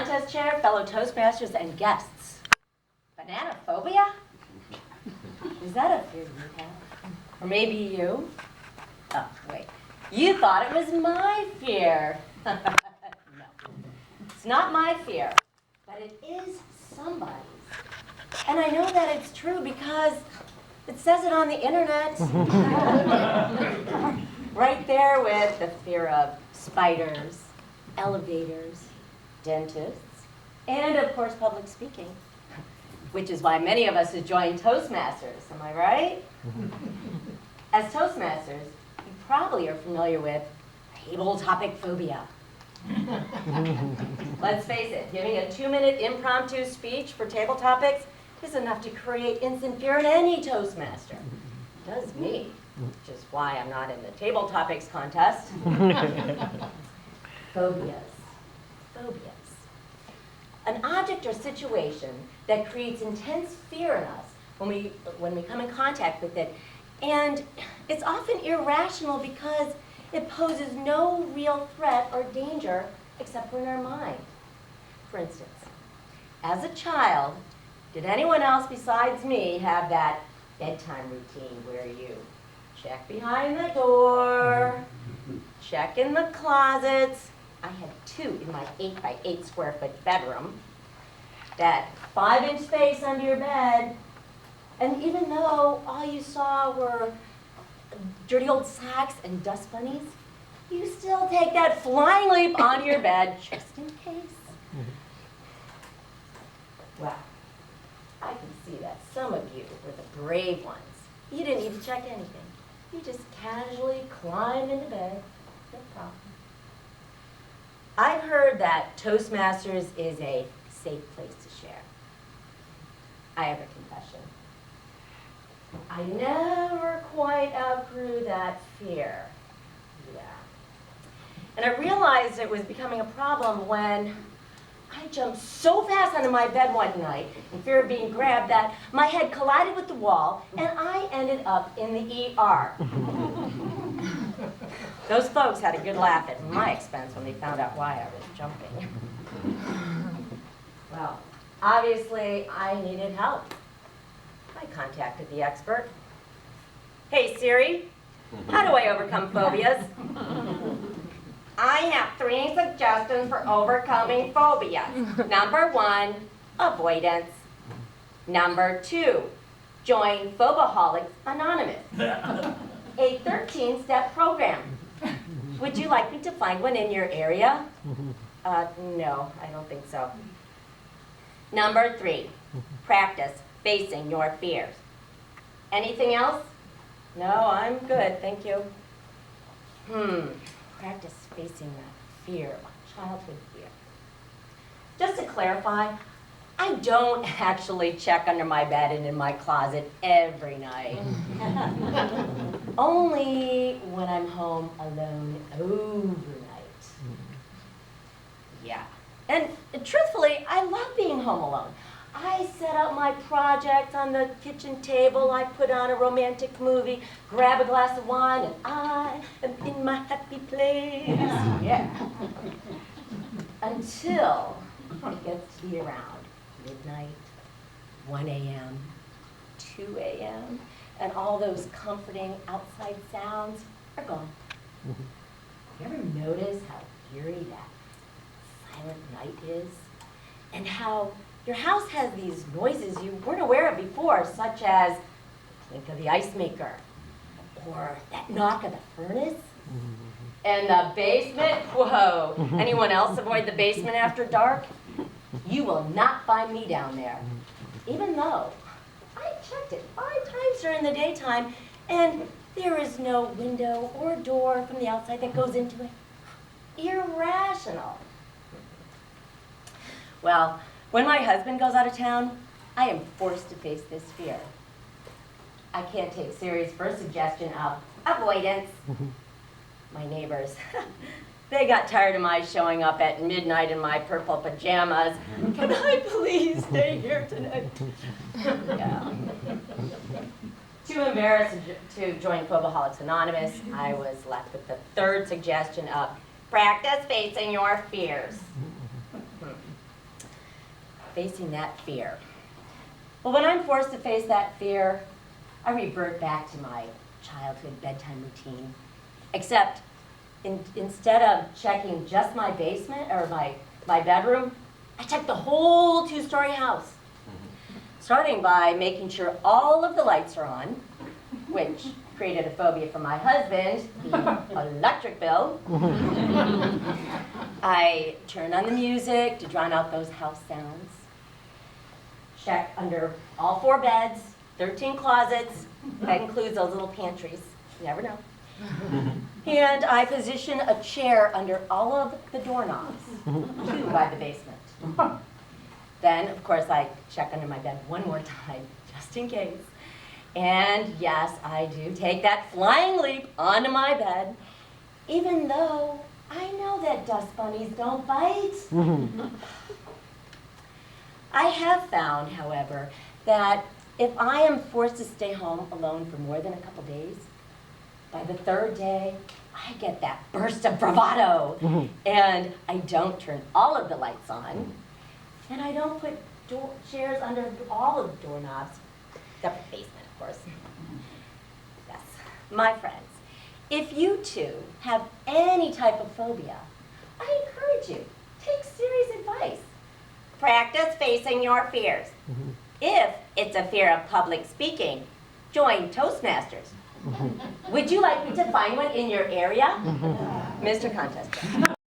contest chair, fellow Toastmasters, and guests. Banana phobia? Is that a fear you have? Or maybe you? Oh, wait. You thought it was my fear. No. It's not my fear, but it is somebody's. And I know that it's true because it says it on the internet. Right there with the fear of spiders, elevators, dentists, and of course public speaking, which is why many of us have joined Toastmasters, am I right? As Toastmasters, you probably are familiar with table topic phobia. Let's face it, giving a 2-minute impromptu speech for table topics is enough to create instant fear in any Toastmaster. It does me, which is why I'm not in the table topics contest. Phobias. Phobias. An object or situation that creates intense fear in us when we come in contact with it. And it's often irrational because it poses no real threat or danger except in our mind. For instance, as a child, did anyone else besides me have that bedtime routine where you check behind the door, check in the closets? I had 2 in my 8 by 8 square foot bedroom, that 5-inch space under your bed, and even though all you saw were dirty old socks and dust bunnies, you still take that flying leap onto your bed just in case. Well, I can see that some of you were the brave ones. You didn't even check anything. You just casually climbed into bed, no problem. I've heard that Toastmasters is a safe place to share. I have a confession. I never quite outgrew that fear. Yeah. And I realized it was becoming a problem when I jumped so fast out of my bed one night in fear of being grabbed that my head collided with the wall and I ended up in the ER. Those folks had a good laugh at my expense when they found out why I was jumping. Well, obviously I needed help. I contacted the expert. Hey Siri, how do I overcome phobias? I have 3 suggestions for overcoming phobias. Number 1, avoidance. Number 2, join Phobaholics Anonymous, a 13-step program. Would you like me to find one in your area? No, I don't think so. Number 3, practice facing your fears. Anything else? No, I'm good, thank you. Practice facing that fear, childhood fear. Just to clarify, I don't actually check under my bed and in my closet every night. Only when I'm home alone overnight. Yeah. And truthfully, I love being home alone. I set up my project on the kitchen table, I put on a romantic movie, grab a glass of wine, and I am in my happy place. Yeah. Until it gets to be around midnight, 1 a.m., 2 a.m., and all those comforting outside sounds are gone. You ever notice how eerie that silent night is? And how your house has these noises you weren't aware of before, such as the clink of the ice maker, or that knock of the furnace. And the basement, whoa. Anyone else avoid the basement after dark? You will not find me down there. Even though I checked it 5 times during the daytime, and there is no window or door from the outside that goes into it. Irrational. Well, when my husband goes out of town, I am forced to face this fear. I can't take Siri's first suggestion of avoidance. My neighbors, they got tired of my showing up at midnight in my purple pajamas. Can I please stay here tonight? Yeah. Too embarrassed to join Phobaholics Anonymous, I was left with the 3rd suggestion of practice facing your fears. facing that fear. But when I'm forced to face that fear, I revert back to my childhood bedtime routine. Except instead of checking just my basement or my bedroom, I check the whole two-story house. Starting by making sure all of the lights are on, which created a phobia for my husband, the electric bill. I turn on the music to drown out those house sounds. Check under all 4 beds, 13 closets. That includes those little pantries. You never know. And I position a chair under all of the doorknobs, 2 by the basement. Then, of course, I check under my bed one more time, just in case. And yes, I do take that flying leap onto my bed, even though I know that dust bunnies don't bite. I have found, however, that if I am forced to stay home alone for more than a couple days, by the 3rd day, I get that burst of bravado. And I don't turn all of the lights on. And I don't put chairs under all of the doorknobs, except for the basement, of course. Yes, my friends, if you too have any type of phobia, I encourage you, take serious advice. Practice facing your fears. If it's a fear of public speaking, join Toastmasters. Would you like me to find one in your area? Mr. Contester.